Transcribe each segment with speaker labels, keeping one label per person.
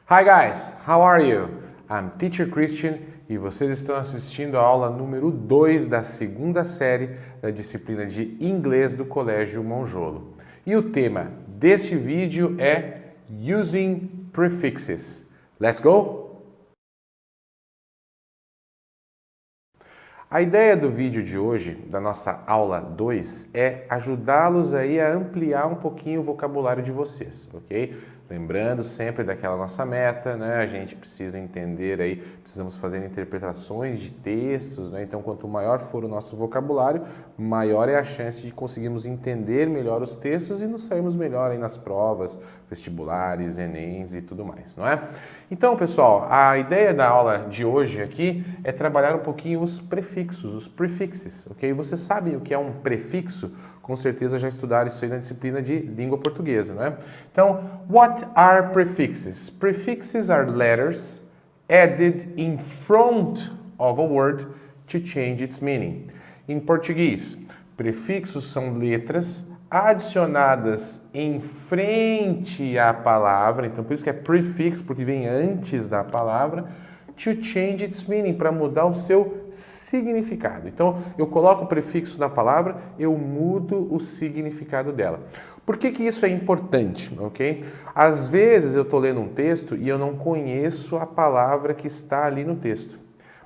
Speaker 1: Hi guys, how are you? I'm Teacher Christian e vocês estão assistindo a aula número 2 da segunda série da disciplina de inglês do Colégio Monjolo. E o tema deste vídeo é Using Prefixes. Let's go? A ideia do vídeo de hoje, da nossa aula 2, é ajudá-los aí a ampliar um pouquinho o vocabulário de vocês, ok? Lembrando sempre daquela nossa meta, né? A gente precisa entender aí, precisamos fazer interpretações de textos, né? Então, quanto maior for o nosso vocabulário, maior é a chance de conseguirmos entender melhor os textos e nos sairmos melhor aí nas provas, vestibulares, Enems e tudo mais, não é? Então, pessoal, a ideia da aula de hoje aqui é trabalhar um pouquinho os prefixos, os prefixes, ok? Vocês sabem o que é um prefixo? Com certeza já estudaram isso aí na disciplina de língua portuguesa, não é? Então, what are prefixes? Prefixes are letters added in front of a word to change its meaning. Em português, prefixos são letras adicionadas em frente à palavra, então por isso que é prefix, porque vem antes da palavra, to change its meaning, para mudar o seu significado. Então, eu coloco o prefixo na palavra, eu mudo o significado dela. Por que isso é importante, ok? Às vezes eu estou lendo um texto e eu não conheço a palavra que está ali no texto.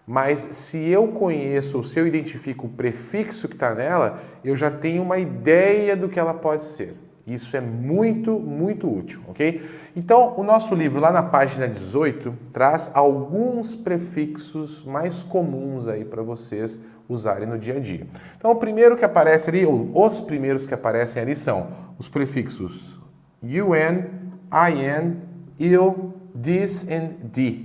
Speaker 1: Mas se eu conheço ou se eu identifico o prefixo que está nela, eu já tenho uma ideia do que ela pode ser. Isso é muito, muito útil, ok? Então, o nosso livro, lá na página 18, traz alguns prefixos mais comuns aí para vocês usarem no dia a dia. Então, o primeiro que aparece ali, ou os primeiros que aparecem ali são os prefixos un, in, il, this and the,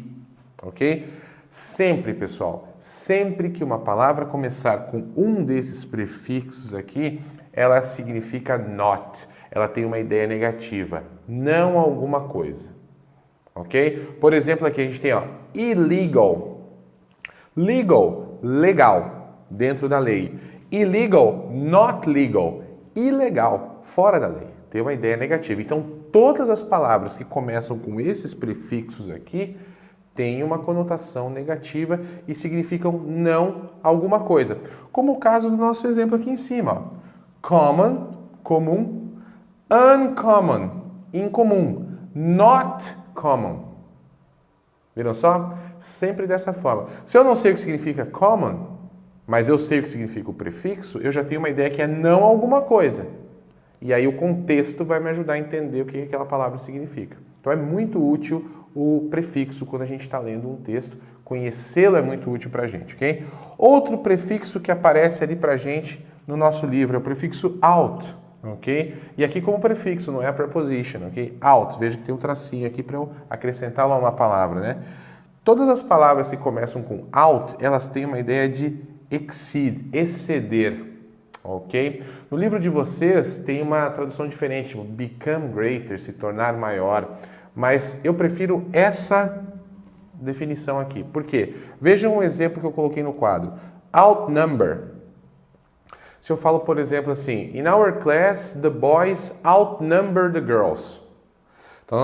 Speaker 1: ok? Sempre, pessoal, sempre que uma palavra começar com um desses prefixos aqui, ela significa not. Ela tem uma ideia negativa, não alguma coisa. Ok? Por exemplo, aqui a gente tem, ó, illegal. Legal, legal, dentro da lei. Illegal, not legal. Ilegal, fora da lei. Tem uma ideia negativa. Então, todas as palavras que começam com esses prefixos aqui têm uma conotação negativa e significam não alguma coisa. Como o caso do nosso exemplo aqui em cima, ó. Common, comum. Uncommon, incomum. Not common. Viram só? Sempre dessa forma. Se eu não sei o que significa common, mas eu sei o que significa o prefixo, eu já tenho uma ideia que é não alguma coisa. E aí o contexto vai me ajudar a entender o que aquela palavra significa. Então é muito útil o prefixo quando a gente está lendo um texto. Conhecê-lo é muito útil para a gente, ok? Outro prefixo que aparece ali para a gente no nosso livro é o prefixo out. Ok? E aqui como prefixo, não é a preposition, ok? Out, veja que tem um tracinho aqui para eu acrescentar lá uma palavra, né? Todas as palavras que começam com out, elas têm uma ideia de exceed, exceder, ok? No livro de vocês tem uma tradução diferente, tipo become greater, se tornar maior, mas eu prefiro essa definição aqui. Por quê? Vejam um exemplo que eu coloquei no quadro. Outnumber. Se eu falo, por exemplo, assim, in our class, the boys outnumber the girls. Então,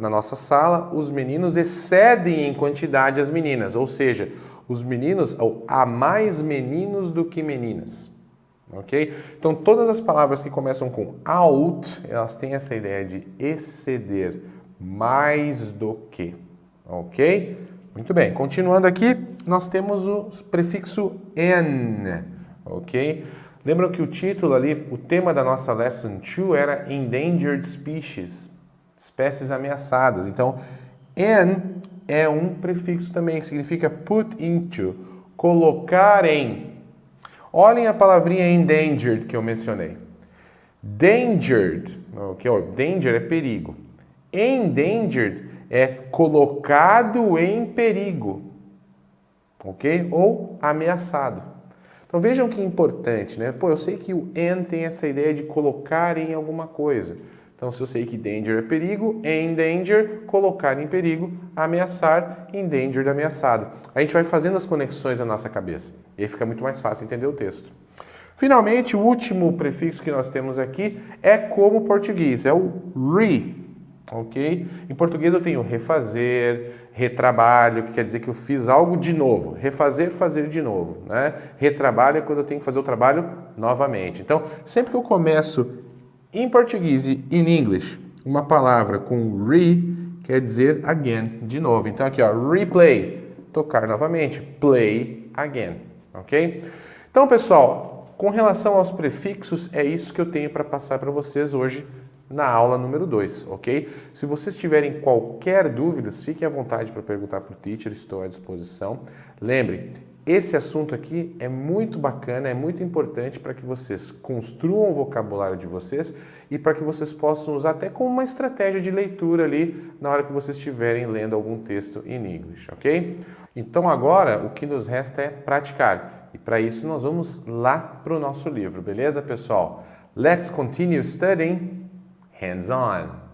Speaker 1: na nossa sala, os meninos excedem em quantidade as meninas. Ou seja, os meninos, ou há mais meninos do que meninas. Ok? Então, todas as palavras que começam com out, elas têm essa ideia de exceder, mais do que. Ok? Muito bem. Continuando aqui, nós temos o prefixo n. Ok? Lembram que o título ali, o tema da nossa Lesson 2 era Endangered Species, espécies ameaçadas. Então, n é um prefixo também, que significa put into, colocar em. Olhem a palavrinha endangered que eu mencionei. Dangered, okay? Danger é perigo. Endangered é colocado em perigo, ok? Ou ameaçado. Então vejam que importante, né? Pô, eu sei que o n tem essa ideia de colocar em alguma coisa. Então se eu sei que danger é perigo, endanger, colocar em perigo, ameaçar, endangered, ameaçado. A gente vai fazendo as conexões na nossa cabeça. E aí fica muito mais fácil entender o texto. Finalmente, o último prefixo que nós temos aqui é como português, é o re. ok? Em português eu tenho refazer, retrabalho, que quer dizer que eu fiz algo de novo. Refazer, fazer de novo, né? Retrabalho é quando eu tenho que fazer o trabalho novamente. Então, sempre que eu começo em português e in English, uma palavra com re, quer dizer again, de novo. Então aqui, ó, replay, tocar novamente, play again, ok? Então, pessoal, com relação aos prefixos, é isso que eu tenho para passar para vocês hoje na aula número 2, ok? Se vocês tiverem qualquer dúvida, fiquem à vontade para perguntar para o teacher, estou à disposição. Lembrem, esse assunto aqui é muito bacana, é muito importante para que vocês construam o vocabulário de vocês e para que vocês possam usar até como uma estratégia de leitura ali na hora que vocês estiverem lendo algum texto em inglês, ok? Então agora o que nos resta é praticar e para isso nós vamos lá para o nosso livro, beleza, pessoal? Let's continue studying hands-on.